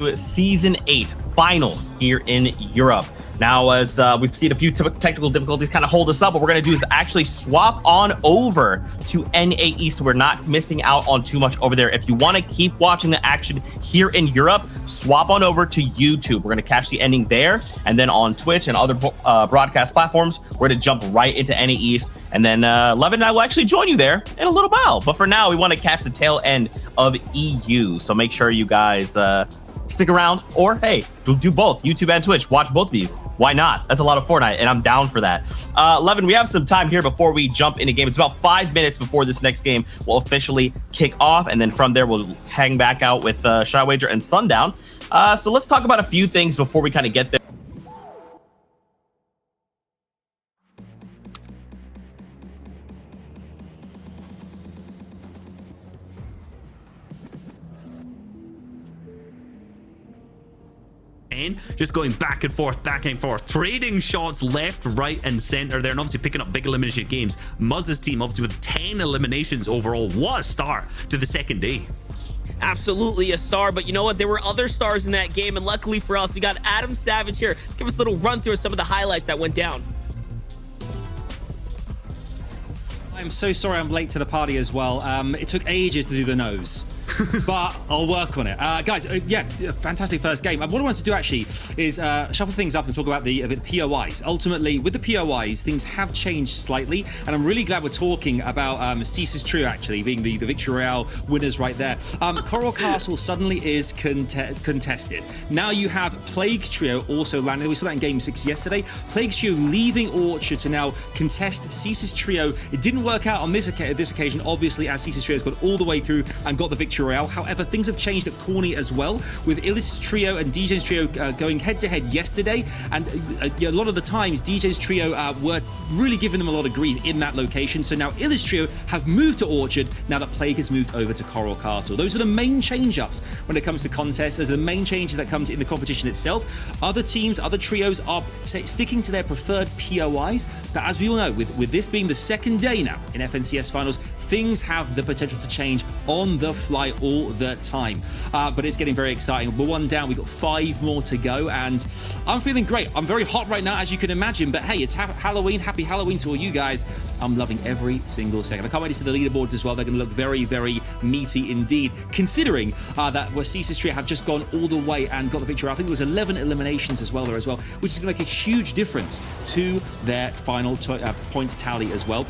Season 8 finals here in Europe. Now, as we've seen a few technical difficulties kind of hold us up, what we're going to do is actually swap on over to NA East. So we're not missing out on too much over there. If you want to keep watching the action here in Europe, swap on over to YouTube. We're going to catch the ending there. And then on Twitch and other broadcast platforms, we're going to jump right into NA East. And then Levin and I will actually join you there in a little while. But for now, we want to catch the tail end of EU. So make sure you guys stick around, or hey, do both, YouTube and Twitch. Watch both of these. Why not? That's a lot of Fortnite, and I'm down for that. Levin, we have some time here before we jump into game. It's about 5 minutes before this next game will officially kick off, and then from there we'll hang back out with Shy Wager and Sundown. So let's talk about a few things before we kind of get there. Just going back and forth, trading shots left, right, and center there, and obviously picking up big elimination games. Muzz's team obviously with 10 eliminations overall. What a start to the second day. Absolutely a star, but you know what? There were other stars in that game, and luckily for us, we got Adam Savage here. Give us a little run through some of the highlights that went down. I'm so sorry I'm late to the party as well. It took ages to do the nose, but I'll work on it. Guys, yeah, fantastic first game. What I wanted to do actually is shuffle things up and talk about the POIs. Ultimately, with the POIs, things have changed slightly, and I'm really glad we're talking about Cease's Trio actually being the Victory Royale winners right there. Coral Castle suddenly is contested. Now you have Plague's Trio also landing. We saw that in Game 6 yesterday. Plague's Trio leaving Orchard to now contest Cease's Trio. It didn't work out on this occasion, obviously, as Cease's Trio has got all the way through and got the Victory Royale. However, things have changed at Corny as well, with Illis' Trio and DJ's Trio going head-to-head yesterday, and a lot of the times DJ's Trio were really giving them a lot of grief in that location. So now Illis' Trio have moved to Orchard now that Plague has moved over to Coral Castle. Those are the main change-ups when it comes to contests. Those are the main changes that come in the competition itself. Other teams, other trios are sticking to their preferred POIs, but as we all know, with this being the second day now in FNCS finals, things have the potential to change on the fly all the time. But it's getting very exciting. We're one down, we've got 5 more to go, and I'm feeling great. I'm very hot right now, as you can imagine, but hey, it's Halloween. Happy Halloween to all you guys. I'm loving every single second. I can't wait to see the leaderboards as well. They're going to look very, very meaty indeed, considering that Cease's Trio have just gone all the way and got the victory. I think there was 11 eliminations as well, which is going to make a huge difference to their final point tally as well.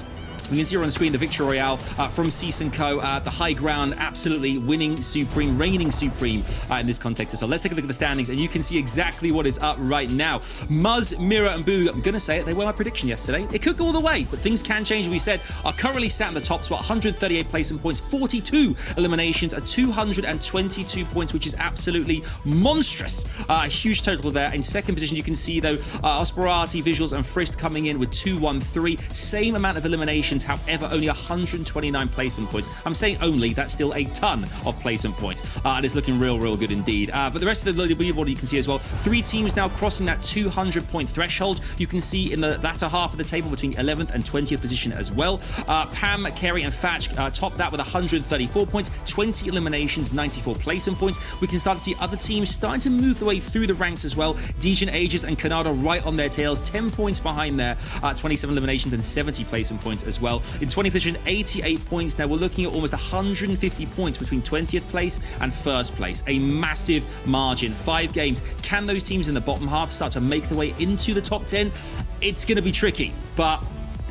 We can see here on screen the Victory Royale from Cease & Co. The high ground, absolutely winning supreme, reigning supreme in this context. So let's take a look at the standings, and you can see exactly what is up right now. Muzz, Mira, and Boo, I'm going to say it, they were my prediction yesterday. It could go all the way, but things can change. We said are currently sat in the top spot, 138 placement points, 42 eliminations, 222 points, which is absolutely monstrous. A huge total there. In second position, you can see, though, Osperati, Visuals, and Frist coming in with 213. Same amount of eliminations. However, only 129 placement points. I'm saying only, that's still a ton of placement points. And it's looking real good indeed. But the rest of the leaderboard you can see as well. 3 teams now crossing that 200-point threshold. You can see in the latter half of the table between 11th and 20th position as well. Pam, Carey, and Fatch top that with 134 points, 20 eliminations, 94 placement points. We can start to see other teams starting to move their way through the ranks as well. Dejan Ages and Canada right on their tails, 10 points behind there, 27 eliminations and 70 placement points as well. In 20th position, 88 points. Now we're looking at almost 150 points between 20th place and first place. A massive margin. 5 games. Can those teams in the bottom half start to make their way into the top 10? It's going to be tricky, but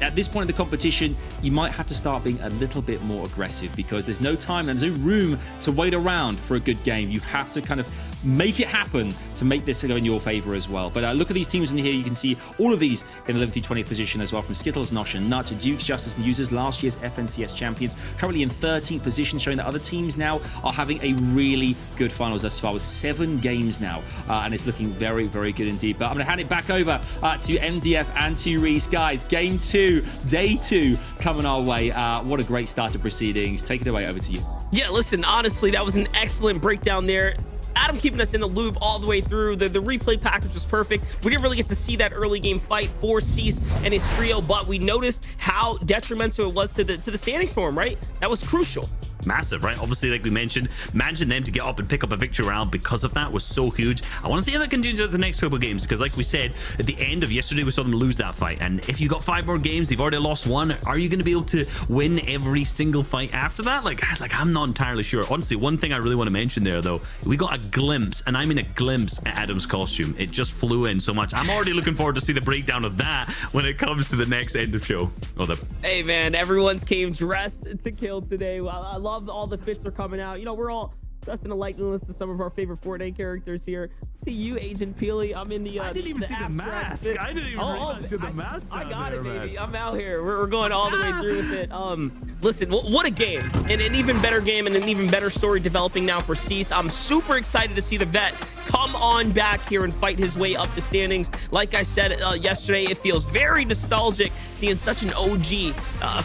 at this point in the competition, you might have to start being a little bit more aggressive, because there's no time and there's no room to wait around for a good game. You have to kind of make it happen to make this to go in your favor as well. But look at these teams in here. You can see all of these in 11th through 20th position as well, from Skittles, Nosh, and Nut to Dukes, Justice, and Users, last year's FNCS champions, currently in 13th position, showing that other teams now are having a really good finals thus far with 7 games now, and it's looking very good indeed. But I'm going to hand it back over to MDF and to Reese. Guys, game 2, day 2 coming our way. What a great start to proceedings. Take it away, over to you. Yeah, listen, honestly, that was an excellent breakdown there. Adam keeping us in the loop all the way through. The replay package was perfect. We didn't really get to see that early game fight for Cease and his trio, but we noticed how detrimental it was to the standings for him, right? That was crucial. massive, right? Obviously, like we mentioned, managing them to get up and pick up a victory round because of that was so huge. I want to see how that continues at the next couple of games, because like we said at the end of yesterday, we saw them lose that fight, and if you got 5 more games, they've already lost 1. Are you going to be able to win every single fight after that? Like I'm not entirely sure. Honestly, one thing I really want to mention there though, we got a glimpse, and I mean a glimpse at Adam's costume. It just flew in so much. I'm already looking forward to see the breakdown of that when it comes to the next end of show. Hey man, everyone's came dressed to kill today. I love all the fits are coming out. You know, we're all dressed in a likeness to some of our favorite Fortnite characters here. See you, Agent Peely. I'm in the I didn't even see the mask. I didn't even realize you had the mask. I got there, it, baby. man. I'm out here. We're going all the way through with it. Listen, what a game, and an even better game, and an even better story developing now for Cease. I'm super excited to see the vet come on back here and fight his way up the standings. Like I said yesterday, it feels very nostalgic seeing such an OG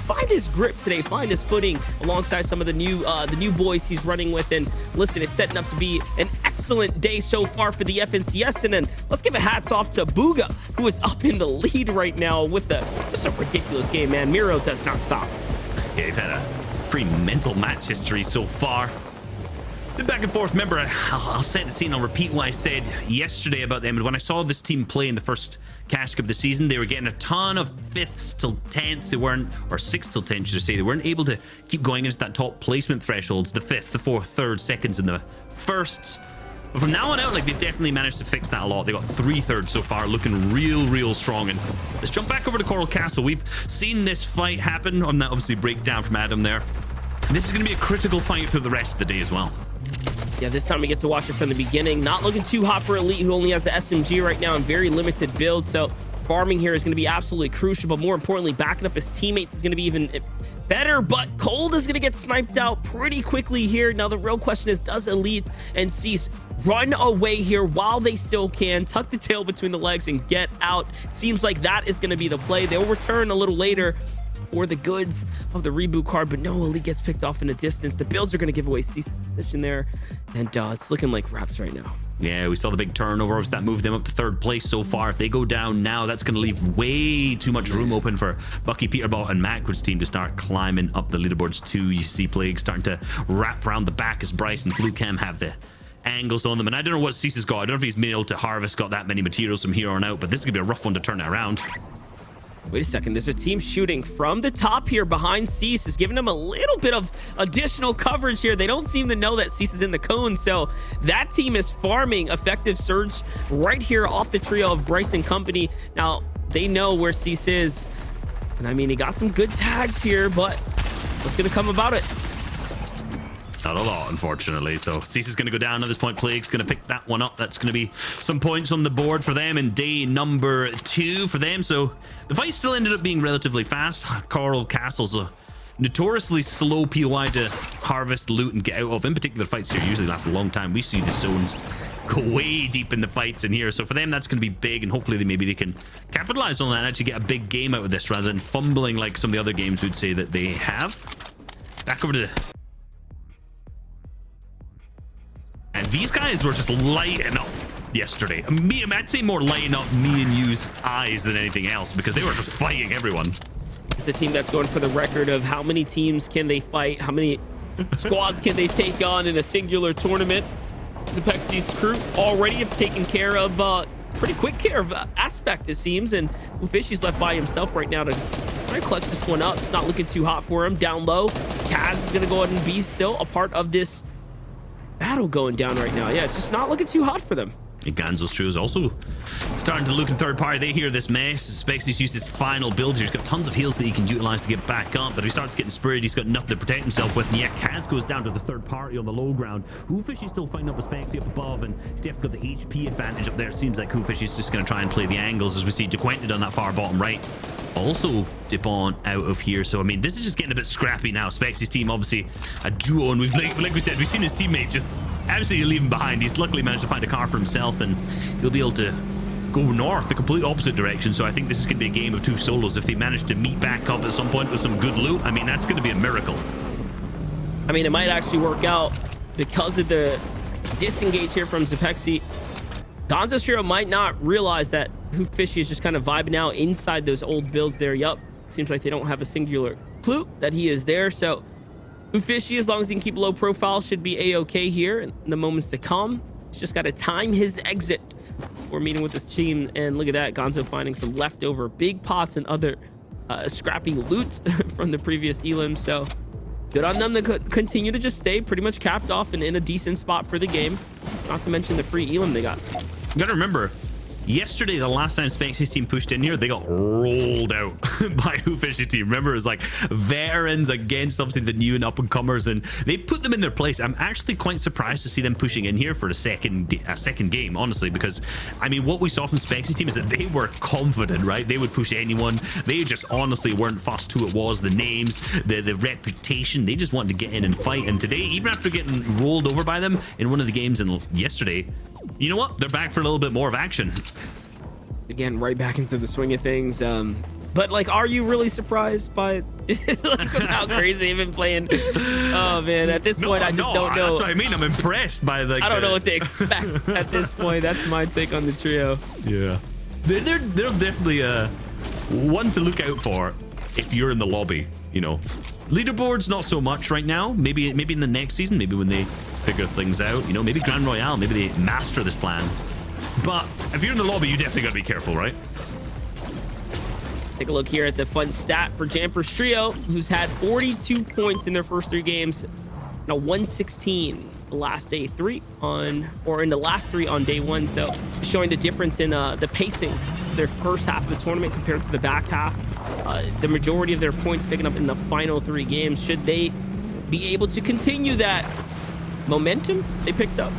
find his grip today, find his footing alongside some of the new boys he's running with. And listen, it's setting up to be an excellent day so far for the FNCS. And then let's give a hats off to Booga, who is up in the lead right now with just a ridiculous game, man. Miro does not stop. Yeah, they've had a pretty mental match history so far. The back and forth. Remember, I'll set the scene. I'll repeat what I said yesterday about them. When I saw this team play in the first Cash Cup of the season, they were getting a ton of 5ths till 10ths. They weren't, or 6th till 10th, should I say. They weren't able to keep going into that top placement thresholds, the 5th, the 4th, 3rd, 2nds, and the 1sts. But from now on out, like, they've definitely managed to fix that a lot. They got 3 thirds so far, looking real strong. And let's jump back over to Coral Castle. We've seen this fight happen on that obviously breakdown from Adam there. And this is going to be a critical fight for the rest of the day as well. Yeah, this time we get to watch it from the beginning. Not looking too hot for Elite, who only has the SMG right now and very limited build. So farming here is going to be absolutely crucial, but more importantly, backing up his teammates is going to be even better. But Cold is going to get sniped out pretty quickly here. Now the real question is, does Elite and Cease run away here while they still can, tuck the tail between the legs and get out? Seems like that is going to be the play. They'll return a little later for the goods of the reboot card, but no, Elite gets picked off in the distance. The builds are going to give away Cease's position there, and it's looking like Raps right now. Yeah, we saw the big turnover that moved them up to 3rd place so far. If they go down now, that's going to leave way too much room open for Bucky, Peterball, and Macwood's team to start climbing up the leaderboards too. You see Plague starting to wrap around the back as Bryce and Flucam have the angles on them, and I don't know what Cease has got. I don't know if he's been able to harvest got that many materials from here on out, but this is going to be a rough one to turn it around. Wait a second, there's a team shooting from the top here behind Cease, is giving them a little bit of additional coverage here. They don't seem to know that Cease is in the cone, so that team is farming effective surge right here off the trio of Bryce and company. Now, they know where Cease is, and I mean, he got some good tags here, but what's going to come about it? Not a lot, unfortunately. So Cease is going to go down at this point. Plague's going to pick that one up. That's going to be some points on the board for them in day number 2 for them. So the fight still ended up being relatively fast. Coral Castle's a notoriously slow POI to harvest, loot, and get out of. In particular, fights here usually last a long time. We see the zones go way deep in the fights in here. So for them, that's going to be big, and hopefully maybe they can capitalize on that and actually get a big game out of this rather than fumbling like some of the other games we'd say that they have. Back over to... And these guys were just lighting up yesterday. I'd say more lighting up me and you's eyes than anything else, because they were just fighting everyone. It's the team that's going for the record of how many teams can they fight, how many squads can they take on in a singular tournament. Zepexi's crew already have taken care of pretty quick care of Aspect, it seems, and Ufishi's left by himself right now to try to clutch this one up. It's not looking too hot for him. Down low, Kaz is going to go ahead and be still a part of this battle going down right now. Yeah, it's just not looking too hot for them. Ganzo's True is also starting to look in 3rd party. They hear this mess. Spexy's used his final build here. He's got tons of heals that he can utilize to get back up, but if he starts getting sprayed, he's got nothing to protect himself with. And yet Kaz goes down to the 3rd party on the low ground. Hoofishy's still fighting up with Spexy up above, and he's definitely got the HP advantage up there. Seems like Hoofishy's just going to try and play the angles, as we see DeQuented on that far bottom right also dip on out of here. So I mean, this is just getting a bit scrappy now. Spexy's team obviously a duo, and we've like we said, we've seen his teammate just absolutely leave him behind. He's luckily managed to find a car for himself, and he'll be able to go north, the complete opposite direction. So I think this is going to be a game of 2 solos. If they manage to meet back up at some point with some good loot, I mean, that's going to be a miracle. I mean, it might actually work out because of the disengage here from Zepexi. Gonzo Shiro might not realize that Hoofishy is just kind of vibing out inside those old builds there. Yup, seems like they don't have a singular clue that he is there. So Ufishy, as long as he can keep low profile, should be a-okay here in the moments to come. He's just got to time his exit before meeting with his team. And look at that, Gonzo finding some leftover big pots and other scrappy loot from the previous elim. So good on them to continue to just stay pretty much capped off and in a decent spot for the game. Not to mention the free elim they got. You gotta remember, yesterday, the last time Spanksy's team pushed in here, they got rolled out by Ufishy's team. Remember, it was like veterans against obviously the new and up-and-comers, and they put them in their place. I'm actually quite surprised to see them pushing in here for a second game, honestly, because, I mean, what we saw from Spanksy's team is that they were confident, right? They would push anyone. They just honestly weren't fussed who it was, the names, the reputation. They just wanted to get in and fight. And today, even after getting rolled over by them in one of the games yesterday, you know what? They're back for a little bit more of action. Again, right back into the swing of things. But like, are you really surprised by like, how crazy they've been playing? Oh man, at this point, I just don't know. That's what I mean. I'm impressed by the. I don't know what to expect at this point. That's my take on the trio. Yeah, they're definitely one to look out for if you're in the lobby. You know, leaderboards not so much right now. Maybe in the next season. Maybe when they figure things out. You know, maybe Grand Royale. Maybe they master this plan. But if you're in the lobby, you definitely got to be careful, right? Take a look here at the fun stat for Jamper's trio, who's had 42 points in their first 3 games. Now 116 the last day 3 in the last 3 on day 1. So showing the difference in the pacing of their first half of the tournament compared to the back half. The majority of their points picking up in the final 3 games. Should they be able to continue that momentum they picked up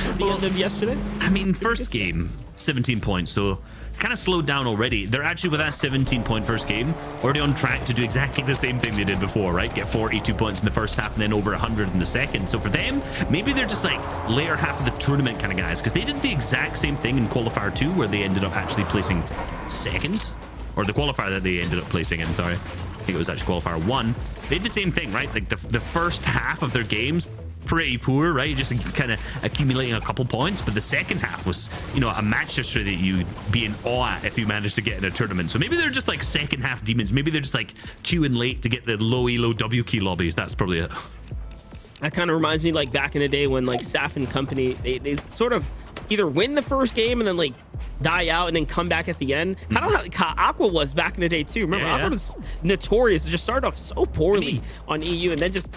at the end of yesterday? I mean, first game, 17 points, so kind of slowed down already. They're actually, with that 17-point first game, already on track to do exactly the same thing they did before, right? Get 42 points in the first half and then over 100 in the second. So for them, maybe they're just like later half of the tournament kind of guys, because they did the exact same thing in qualifier 2, where they ended up actually placing second, or the qualifier that they ended up placing in, sorry. I think it was actually qualifier 1. They did the same thing, right? Like the first half of their games, pretty poor, right? Just kind of accumulating a couple points, but the second half was, you know, a match history that you'd be in awe at if you managed to get in a tournament. So maybe they're just like second half demons. Maybe they're just like queuing late to get the low elo W key lobbies. That's probably it. That kind of reminds me like back in the day when like Saf and company, they sort of either win the first game and then like die out and then come back at the end. Kind of how Aqua was back in the day too. Remember, Aqua was notorious. It just started off so poorly on EU and then just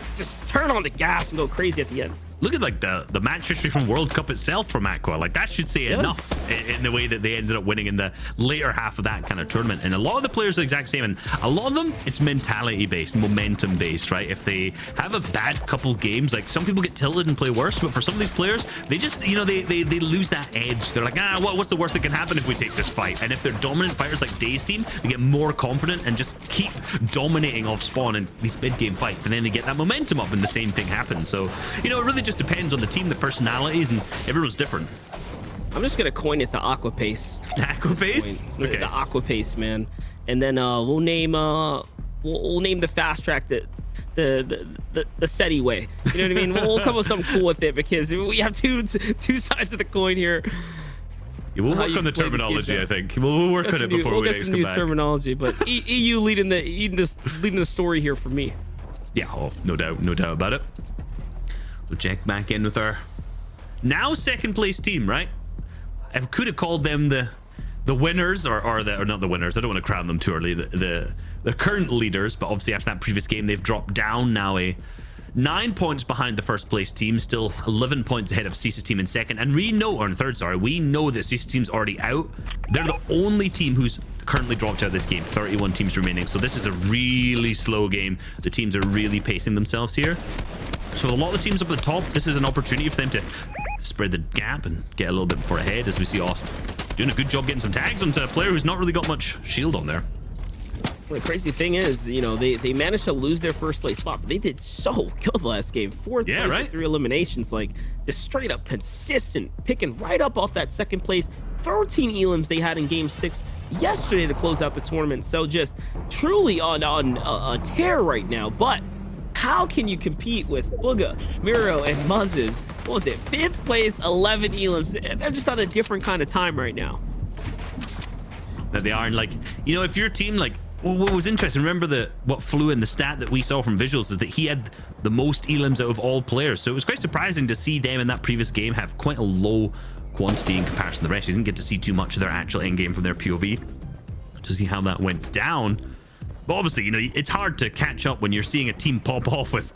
turn on the gas and go crazy at the end. Look at like the match history from World Cup itself from Aqua. Like that should say enough in the way that they ended up winning in the later half of that kind of tournament. And a lot of the players are the exact same, and a lot of them it's mentality based, momentum based, right? If they have a bad couple games, like some people get tilted and play worse, but for some of these players, they just, you know, they lose that edge. They're like, what's the worst that can happen if we take this fight? And if they're dominant fighters like Day's team, they get more confident and just keep dominating off spawn in these mid-game fights, and then they get that momentum up and the same thing happens. So, you know, it really just depends on the team, the personalities, and everyone's different. I'm just gonna coin it the Aqua Pace. Aqua Pace? Okay. The Aqua Pace, man. And then we'll name the fast track the SETI way. You know what I mean? We'll come up with something cool with it because we have two sides of the coin here. Yeah, we'll work on the terminology. I think we'll work on it before we next come back. Terminology, but EU leading the story here for me. Yeah, no doubt about it. We'll check back in with our now second place team, right? I could have called them the winners or not the winners. I don't want to crown them too early. The current leaders, but obviously after that previous game, they've dropped down now 9 points behind the first place team, still 11 points ahead of CISA's team in second. And we know that CISA's team's already out. They're the only team who's currently dropped out of this game. 31 teams remaining. So this is a really slow game. The teams are really pacing themselves here. So a lot of the teams up at the top, this is an opportunity for them to spread the gap and get a little bit further ahead, as we see Austin doing a good job getting some tags onto a player who's not really got much shield on there. Well, the crazy thing is, you know, they managed to lose their first place spot, but they did so good last game. Fourth place with 3 eliminations, like just straight up consistent, picking right up off that second place. 13 elims they had in game 6 yesterday to close out the tournament. So just truly on a tear right now. But how can you compete with Booga, Miro, and Muzz's, what was it, 5th place, 11 elims? They're just on a different kind of time right now. That they are, and like, you know, if your team, like, what was interesting, remember what flew in the stat that we saw from visuals is that he had the most elims out of all players. So it was quite surprising to see them in that previous game have quite a low quantity in comparison to the rest. You didn't get to see too much of their actual end game from their POV to see how that went down. But obviously, you know, it's hard to catch up when you're seeing a team pop off with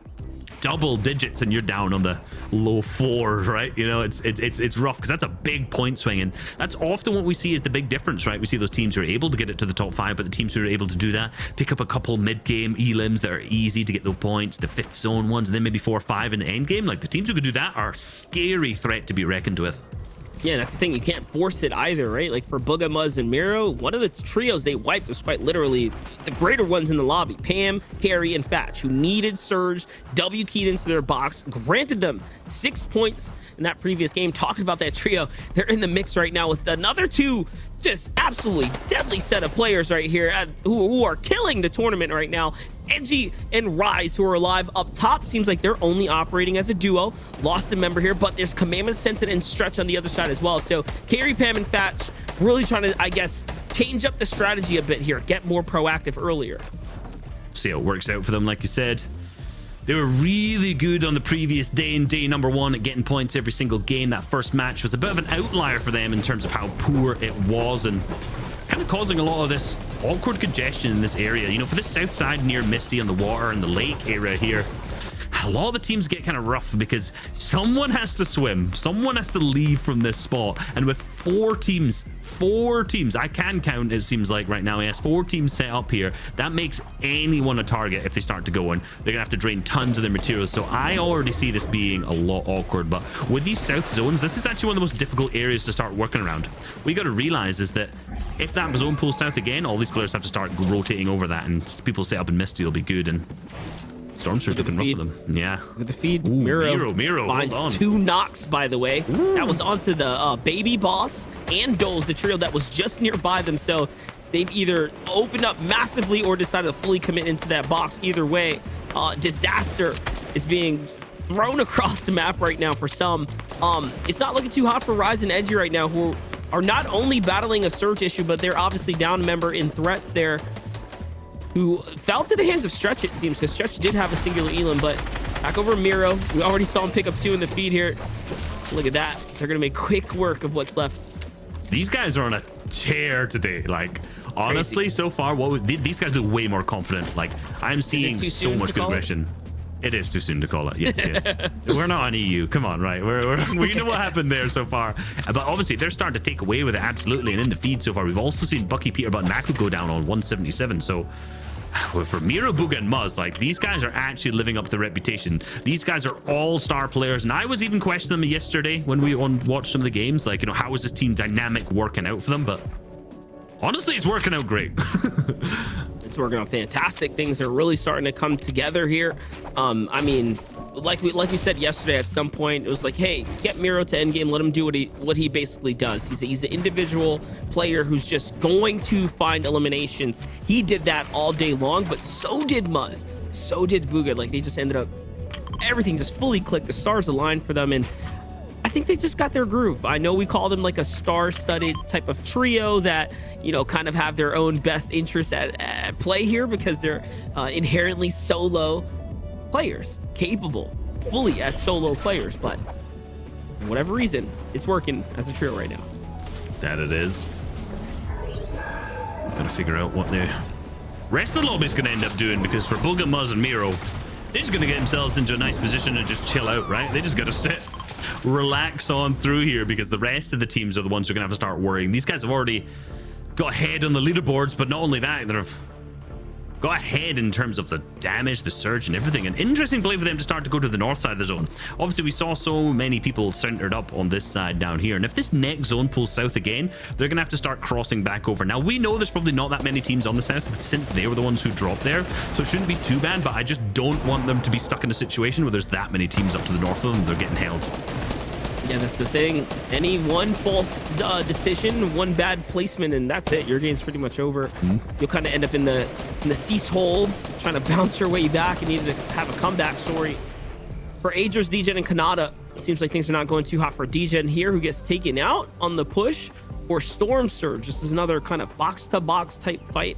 double digits and you're down on the low fours, right? You know, it's rough because that's a big point swing, and that's often what we see is the big difference, right? We see those teams who are able to get it to the top 5, but the teams who are able to do that pick up a couple mid-game elims that are easy to get those points, the 5th zone ones, and then maybe 4 or 5 in the end game. Like, the teams who could do that are a scary threat to be reckoned with. Yeah, that's the thing. You can't force it either, right? Like for Booga, Muzz, and Miro, one of the trios they wiped was quite literally the greater ones in the lobby. Pam, Carrie, and Fatch, who needed Surge, W keyed into their box, granted them 6 points in that previous game. Talking about that trio, they're in the mix right now with another 2 just absolutely deadly set of players right here who are killing the tournament right now. Edgy and Rise, who are alive up top. Seems like they're only operating as a duo. Lost a member here, but there's Commandment, Sense, and Stretch on the other side as well. So Carrie, Pam, and Fatch really trying to, I guess, change up the strategy a bit here, get more proactive earlier. See how it works out for them. Like you said, they were really good on the previous day in day number 1 at getting points every single game. That first match was a bit of an outlier for them in terms of how poor it was, and kind of causing a lot of this awkward congestion in this area. You know, for this south side near Misty on the water and the lake area here, a lot of the teams get kind of rough because someone has to swim, someone has to leave from this spot, and with 4 teams I can count, it seems like right now, yes, 4 teams set up here, that makes anyone a target. If they start to go in, they're gonna have to drain tons of their materials. So I already see this being a lot awkward. But with these south zones, this is actually one of the most difficult areas to start working around. What you got to realize is that if that zone pulls south again, all these players have to start rotating over that, and people set up in Misty will be good, and Stormsur's looking rough for them. Yeah. With the feed, Ooh, Miro hold on. 2 knocks, by the way. Ooh. That was onto the baby boss and Doles, the trio that was just nearby them. So they've either opened up massively or decided to fully commit into that box. Either way, disaster is being thrown across the map right now for some. It's not looking too hot for Rise and Edgy right now, who are not only battling a Surge issue, but they're obviously down a member in threats there, who fell to the hands of Stretch, it seems, because Stretch did have a singular elim. But back over Miro, we already saw him pick up 2 in the feed here. Look at that. They're going to make quick work of what's left. These guys are on a tear today. Like, honestly, so far, these guys look way more confident. Like, I'm seeing so much good aggression. It is too soon to call it. Yes, yes. We're not on EU. Come on, right? We know what happened there so far. But obviously, they're starting to take away with it, absolutely. And in the feed so far, we've also seen Bucky, Peter, and Naku go down on 177. So for Miro, Booga, and Muzz, like, these guys are actually living up to their reputation. These guys are all-star players, and I was even questioning them yesterday when we watched some of the games. Like, you know, how is this team dynamic working out for them? But honestly, it's working out great. It's working out fantastic. Things are really starting to come together here. I mean, like we said yesterday, at some point it was like, hey, get Miro to endgame, let him do what he basically does. He's an individual player who's just going to find eliminations. He did that all day long, but so did Muzz, so did Booga. Like, they just ended up, everything just fully clicked. The stars aligned for them, and I think they just got their groove. I know we call them like a star-studded type of trio that, you know, kind of have their own best interests at play here, because they're inherently solo players, capable fully as solo players. But for whatever reason, it's working as a trio right now. That it is. Gotta figure out what the rest of the lobby's gonna end up doing, because for Booga, Muzz, and Miro, they're just gonna get themselves into a nice position and just chill out, right? They just gotta sit, relax on through here, because the rest of the teams are the ones who are gonna have to start worrying. These guys have already got ahead on the leaderboards, but not only that, they've got ahead in terms of the damage, the surge, and everything. An interesting play for them to start to go to the north side of the zone. Obviously, we saw so many people centered up on this side down here, and if this next zone pulls south again, they're gonna have to start crossing back over. Now, we know there's probably not that many teams on the south, since they were the ones who dropped there, so it shouldn't be too bad, but I just don't want them to be stuck in a situation where there's that many teams up to the north of them. They're getting held. Yeah, that's the thing. Any one false decision, one bad placement, and that's it. Your game's pretty much over. You'll kind of end up in the cease hole, trying to bounce your way back and need to have a comeback story. For Agers, DGen, and Kanata, it seems like things are not going too hot for DGen here, who gets taken out on the push, or Storm Surge. This is another kind of box-to-box type fight.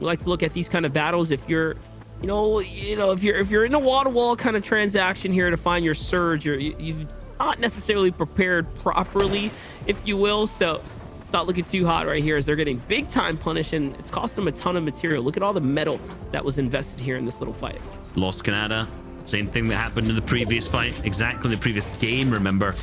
We like to look at these kind of battles. If you're, if you're in a wall-to-wall kind of transaction here to find your surge, you've not necessarily prepared properly, if you will. So it's not looking too hot right here as they're getting big time punished, and it's cost them a ton of material. Look at all the metal that was invested here in this little fight. Lost Canada. Same thing that happened in the previous fight, exactly in the previous game, remember.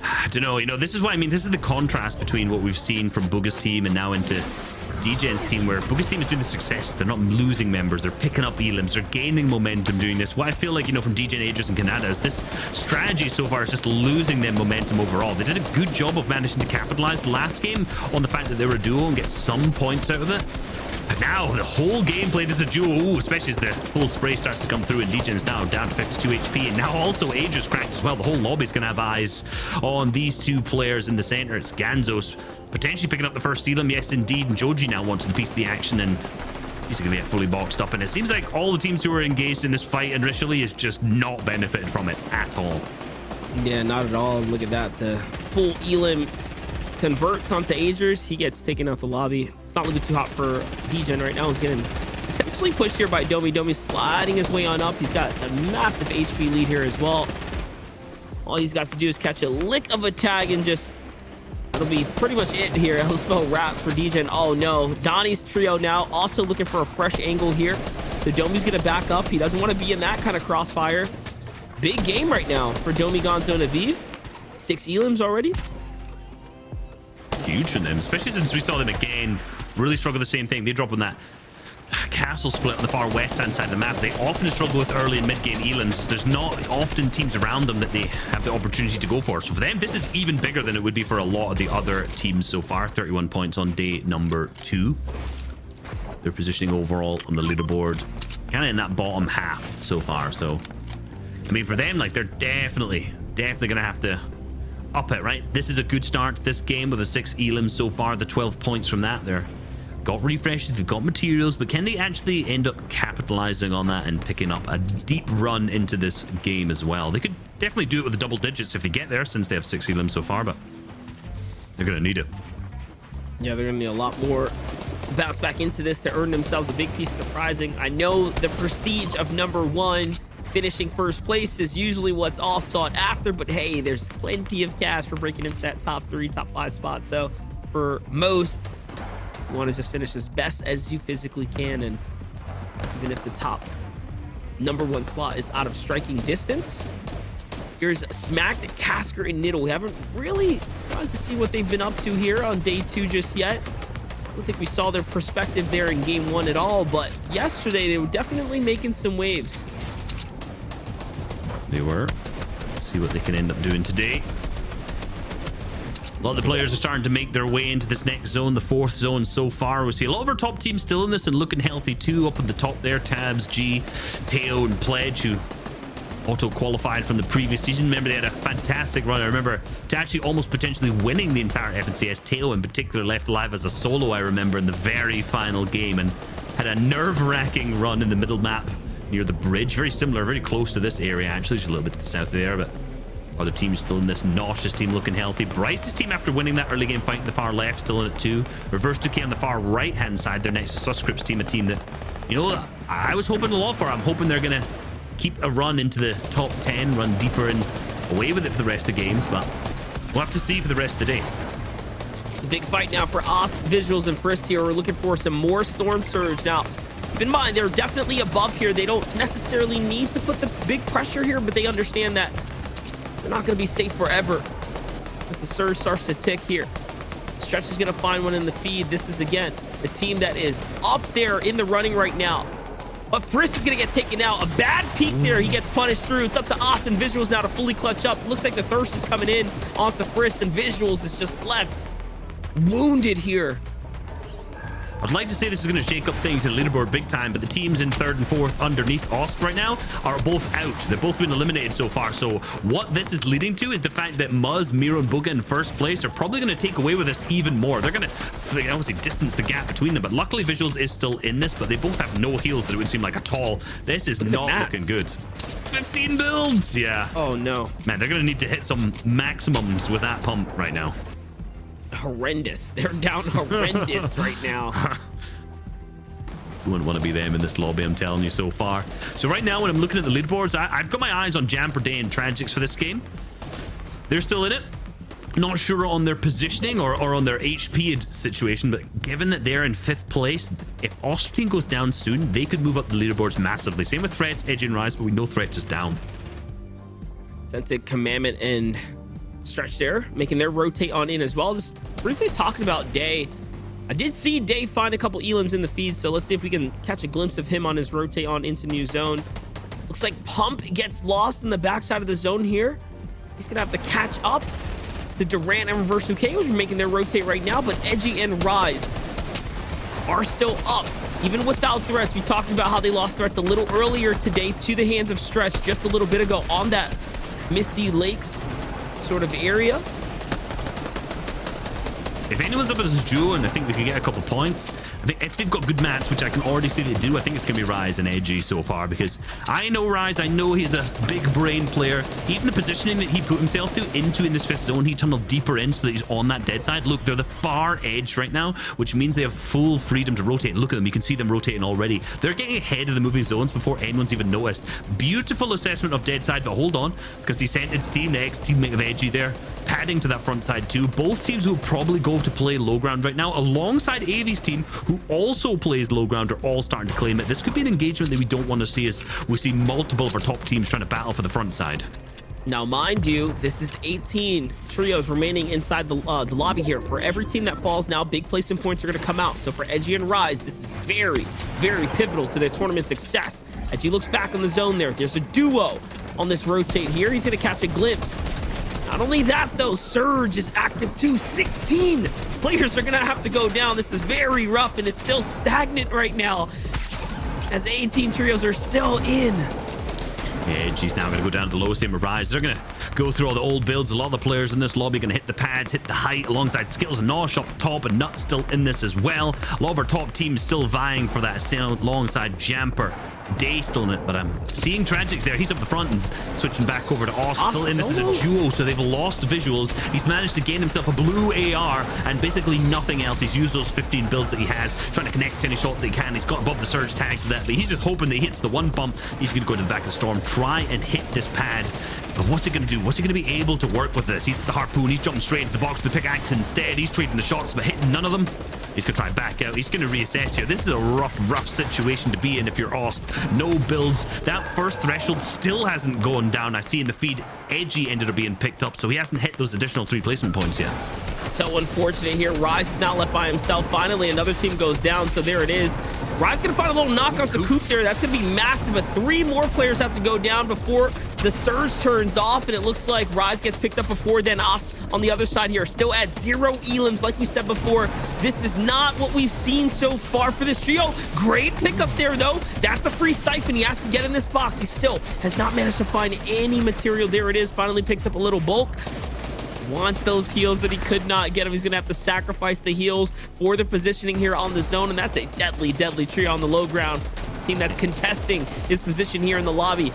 I don't know, this is what I mean. This is the contrast between what we've seen from Bugha's team and now into DJ's team, where Bugha's team is doing the success. They're not losing members. They're picking up elims. They're gaining momentum doing this. What I feel like, from DJ and Aegis and Canada is this strategy so far is just losing them momentum overall. They did a good job of managing to capitalize last game on the fact that they were a duo and get some points out of it. But now the whole game played as a duo, especially as the full spray starts to come through, and Degen's now down to 52 HP, and now also Aegis cracked as well. The whole lobby's gonna have eyes on these two players in the center. It's Ganzos potentially picking up the first Elam, yes indeed, and Joji now wants the piece of the action, and he's gonna get fully boxed up. And it seems like all the teams who are engaged in this fight initially is just not benefited from it at all. Yeah, not at all. Look at that. The full Elam converts onto Aegis. He gets taken out the lobby. It's not looking too hot for Degen right now. He's getting potentially pushed here by Domi. Domi's sliding his way on up. He's got a massive HP lead here as well. All he's got to do is catch a lick of a tag and just, that'll be pretty much it here. He'll spell wraps for Degen. Oh no, Donnie's trio now also looking for a fresh angle here. So Domi's gonna back up. He doesn't want to be in that kind of crossfire. Big game right now for Domi, Gonzo, and Aviv. 6 elims already. Huge for them, especially since we saw them again really struggle the same thing. They drop on that castle split on the far west hand side of the map. They often struggle with early and mid game elims. There's not often teams around them that they have the opportunity to go for. So for them, this is even bigger than it would be for a lot of the other teams so far. 31 points on day number 2. They're positioning overall on the leaderboard kind of in that bottom half so far. So I mean, for them, like, they're definitely gonna have to up it, right? This is a good start to this game with a 6 elims so far. The 12 points from that. They're got refreshes, they've got materials, but can they actually end up capitalizing on that and picking up a deep run into this game as well? They could definitely do it with the double digits if they get there, since they have 6 elims so far, but they're gonna need it. Yeah, they're gonna need a lot more to bounce back into this to earn themselves a big piece of the prizing. I know the prestige of #1 finishing first place is usually what's all sought after, but hey, there's plenty of cash for breaking into that top 3, top 5 spot. So for most, you want to just finish as best as you physically can, and even if the top #1 slot is out of striking distance. Here's Smacked, Casker, and Niddle. We haven't really gotten to see what they've been up to here on day 2 just yet. I don't think we saw their perspective there in game 1 at all, but yesterday they were definitely making some waves. They were. Let's see what they can end up doing today. A lot of the players are starting to make their way into this next zone, the 4th zone so far. We see a lot of our top teams still in this and looking healthy too. Up at the top there, Tabs, G, Teo, and Pledge, who auto-qualified from the previous season. Remember, they had a fantastic run. I remember to actually almost potentially winning the entire FNCS. Teo in particular left alive as a solo, I remember, in the very final game, and had a nerve-wracking run in the middle map near the bridge. Very similar, very close to this area, actually, just a little bit to the south there, but other teams still in this. Nauseous team looking healthy. Bryce's team, after winning that early game fight in the far left, still in it too. Reverse 2K on the far right-hand side. They're next to Suscript's team, a team that, you know, I was hoping a lot for. I'm hoping they're going to keep a run into the top 10, run deeper and away with it for the rest of the games, but we'll have to see for the rest of the day. It's a big fight now for Osp, Visuals, and Frisk here. We're looking for some more Storm Surge. Now, keep in mind, they're definitely above here. They don't necessarily need to put the big pressure here, but they understand that they're not going to be safe forever as the surge starts to tick here. Stretch is going to find one in the feed. This is, again, a team that is up there in the running right now. But Frisk is going to get taken out. A bad peek there. He gets punished through. It's up to Austin Visuals now to fully clutch up. Looks like the Thirst is coming in onto Frisk, and Visuals is just left wounded here. I'd like to say this is going to shake up things in the leaderboard big time, but the teams in 3rd and 4th underneath Osp right now are both out. They've both been eliminated so far. So what this is leading to is the fact that Muzz, Miro, and Bugha in first place are probably going to take away with this even more. They're going to obviously distance the gap between them, but luckily Visuals is still in this, but they both have no heals that it would seem like at all. This is not looking good. 15 builds. Yeah. Oh no, man, they're going to need to hit some maximums with that pump right now. Horrendous. They're down horrendous right now. You wouldn't want to be them in this lobby, I'm telling you so far. So right now, when I'm looking at the leaderboards, I've got my eyes on Jamper Day and Tragics for this game. They're still in it. Not sure on their positioning or on their HP situation, but given that they're in 5th place, if Osp team goes down soon, they could move up the leaderboards massively. Same with Threats, Edge, and Rise, but we know Threats is down. Scented, Commandment, and Stretch there, making their rotate on in as well. Just briefly talking about Day. I did see Day find a couple elims in the feed, so let's see if we can catch a glimpse of him on his rotate on into new zone. Looks like Pump gets lost in the backside of the zone here. He's gonna have to catch up to Durant and Reverse UK, which are making their rotate right now, but Edgy and Rise are still up, even without Threats. We talked about how they lost Threats a little earlier today to the hands of Stretch just a little bit ago on that Misty Lakes sort of area. If anyone's up as a duo, and I think they could get a couple points, I think if they've got good mats, which I can already see they do, I think it's going to be Rise and Edgy so far, because I know Rise, I know he's a big brain player. Even the positioning that he put himself into in this 5th zone, he tunneled deeper in so that he's on that dead side. Look, they're the far edge right now, which means they have full freedom to rotate. And look at them, you can see them rotating already. They're getting ahead of the moving zones before anyone's even noticed. Beautiful assessment of dead side, but hold on, because he sent its team, the ex-teammate of Edgy there, padding to that front side too. Both teams will probably go to play low ground right now, alongside Avi's team, who also plays low ground, are all starting to claim it. This could be an engagement that we don't want to see, as we see multiple of our top teams trying to battle for the front side. Now, mind you, this is 18 trios remaining inside the lobby here. For every team that falls now, big placement points are going to come out. So for Edgy and Rise, this is very, very pivotal to their tournament success. Edgy looks back on the zone there. There's a duo on this rotate here. He's going to catch a glimpse. Not only that, though, Surge is active too. 16 players are going to have to go down. This is very rough, and it's still stagnant right now, as 18 trios are still in. Edgy's now going to go down to low, same with Rise. They're going to go through all the old builds. A lot of the players in this lobby going to hit the pads, hit the height, alongside Skills and Nosh up top, and Nuts still in this as well. A lot of our top teams still vying for that sound alongside Jamper. Day still in it, but I'm seeing Tragics there. He's up the front and switching back over to Osp. Still in. This is a duo, so they've lost visuals. He's managed to gain himself a blue AR and basically nothing else. He's used those 15 builds that he has, trying to connect any shots that he can. He's got above the Surge tags for that, but he's just hoping that he hits the one bump. He's going to go to the back of the Storm, try and hit this pad. But what's he going to do? What's he going to be able to work with this? He's the Harpoon. He's jumping straight into the box with the pickaxe instead. He's trading the shots, but hitting none of them. He's going to try back out. He's going to reassess here. This is a rough situation to be in if you're Osp. No builds. That first threshold still hasn't gone down. I see in the feed, Edgy ended up being picked up, so he hasn't hit those additional 3 placement points yet. So unfortunate here. Rise is not left by himself. Finally, another team goes down, so there it is. Rise going to find a little knock off the Coop there. That's going to be massive, but 3 more players have to go down before the Surge turns off, and it looks like Rise gets picked up before then. Osp on the other side here, still at 0 elims. Like we said before, this is not what we've seen so far for this trio. Great pickup there, though. That's a free siphon. He has to get in this box. He still has not managed to find any material. There it is. Finally picks up a little bulk. Wants those heals, that he could not get him. He's gonna have to sacrifice the heals for the positioning here on the zone, and that's a deadly trio on the low ground. Team that's contesting his position here in the lobby.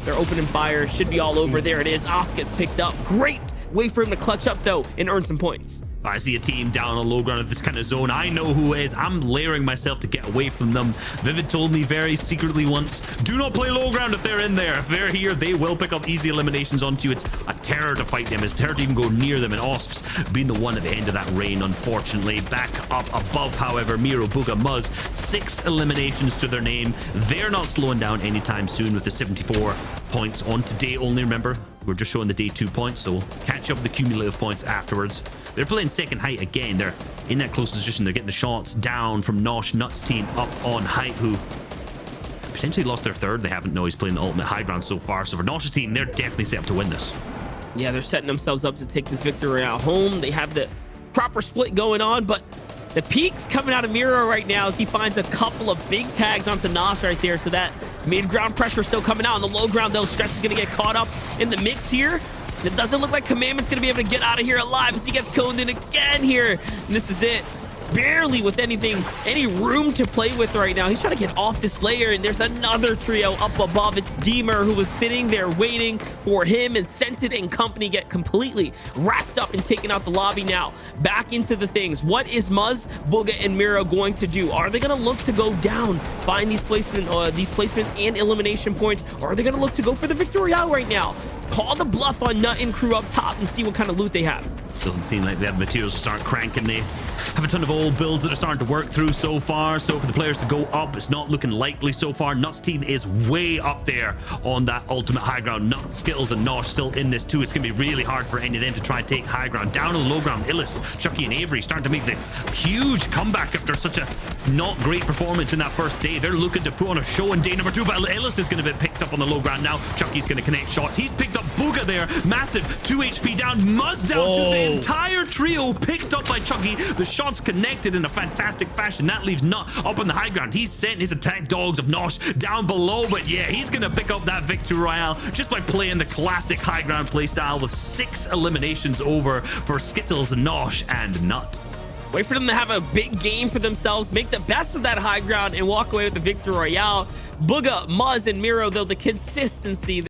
They're opening fire. Should be all over. There it is. Osp gets picked up. Great way for him to clutch up, though, and earn some points. I see a team down on low ground of this kind of zone. I know who is. I'm layering myself to get away from them. Vivid told me very secretly once, do not play low ground if they're in there. If they're here, they will pick up easy eliminations onto you. It's a terror to fight them. It's a terror to even go near them. And Osp's being the one at the end of that rain, unfortunately. Back up above, however, Miro, Buga, Muzz, 6 eliminations to their name. They're not slowing down anytime soon with the 74 points on today only. Remember, we're just showing the day 2 points, so catch up the cumulative points afterwards. They're playing second height again. They're in that close position. They're getting the shots down from Nosh Nuts team up on height, who potentially lost their third. They haven't. No, he's playing the ultimate high ground so far. So for Nosh's team, they're definitely set up to win this. Yeah, they're setting themselves up to take this victory at home. They have the proper split going on, but the peaks coming out of Miro right now as he finds a couple of big tags onto Nosh right there. So that mid-ground pressure still coming out. On the low ground, though, Stretch is going to get caught up in the mix here. It doesn't look like Commandment's going to be able to get out of here alive as he gets coned in again here. And this is it. barely with any room to play with right now. He's trying to get off this layer, and there's another trio up above. It's Deemer, who was sitting there waiting for him, and Scented and company get completely wrapped up and taken out the lobby. Now back into the things. What is Muzz, Bugha, and Miro going to do? Are they going to look to go down, find these placement and elimination points, or are they going to look to go for the victory royale right now? Call the bluff on Nut and crew up top and see what kind of loot they have. Doesn't seem like they have materials to start cranking. They have a ton of old builds that are starting to work through so far. So for the players to go up, it's not looking likely so far. Nut's team is way up there on that ultimate high ground. Nut, Skittles, and Nosh still in this too. It's going to be really hard for any of them to try and take high ground. Down on the low ground, Illust, Chucky, and Avery starting to make the huge comeback after such a not great performance in that first day. They're looking to put on a show in day number 2, but Illust is going to be picked up on the low ground now. Chucky's going to connect shots. He's picked up Bugha there. Massive 2 HP down. Muzz down to the entire trio picked up by Chucky. The shots connected in a fantastic fashion. That leaves Nut up on the high ground. He's sent his attack dogs of Nosh down below, but yeah, he's going to pick up that victory royale just by playing the classic high ground playstyle with 6 eliminations over for Skittles, Nosh, and Nut. Wait for them to have a big game for themselves, make the best of that high ground, and walk away with the victory royale. Bugha, Muzz, and Miro, though, the consistency